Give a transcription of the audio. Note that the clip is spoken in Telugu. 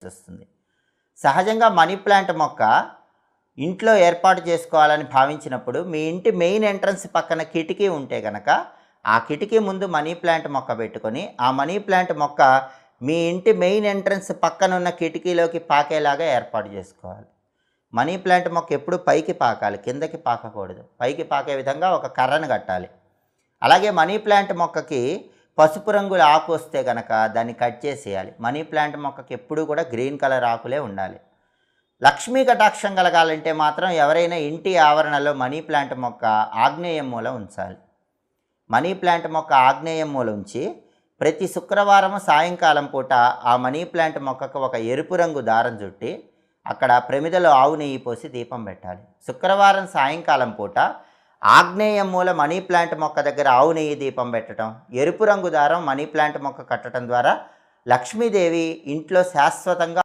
వస్తుంది. సహజంగా మనీ ప్లాంట్ మొక్క ఇంట్లో ఏర్పాటు చేసుకోవాలని భావించినప్పుడు మీ ఇంటి మెయిన్ ఎంట్రన్స్ పక్కన కిటికీ ఉంటే గనక ఆ కిటికీ ముందు మనీ ప్లాంట్ మొక్క పెట్టుకొని ఆ మనీ ప్లాంట్ మొక్క మీ ఇంటి మెయిన్ ఎంట్రన్స్ పక్కన ఉన్న కిటికీలోకి పాకేలాగా ఏర్పాటు చేసుకోవాలి. మనీ ప్లాంట్ మొక్క ఎప్పుడు పైకి పాకాలి, కిందకి పాకకూడదు. పైకి పాకే విధంగా ఒక కర్రను కట్టాలి. అలాగే మనీ ప్లాంట్ మొక్కకి పసుపు రంగుల ఆకు వస్తే కనుక దాన్ని కట్ చేసేయాలి. మనీ ప్లాంట్ మొక్కకి ఎప్పుడూ కూడా గ్రీన్ కలర్ ఆకులే ఉండాలి. లక్ష్మీ కటాక్షం కలగాలంటే మాత్రం ఎవరైనా ఇంటి ఆవరణలో మనీ ప్లాంట్ మొక్క ఆగ్నేయం మూల ఉంచాలి. మనీ ప్లాంట్ మొక్క ఆగ్నేయం మూల ఉంచి ప్రతి శుక్రవారం సాయంకాలం పూట ఆ మనీ ప్లాంట్ మొక్కకు ఒక ఎరుపు రంగు దారం చుట్టి అక్కడ ప్రమిదలో ఆవు నెయ్యి పోసి దీపం పెట్టాలి. శుక్రవారం సాయంకాలం పూట ఆగ్నేయం మూల మనీ ప్లాంట్ మొక్క దగ్గర ఆవు నెయ్యి దీపం పెట్టడం, ఎరుపు రంగు దారం మనీ ప్లాంట్ మొక్క కట్టడం ద్వారా లక్ష్మీదేవి ఇంట్లో శాశ్వతంగా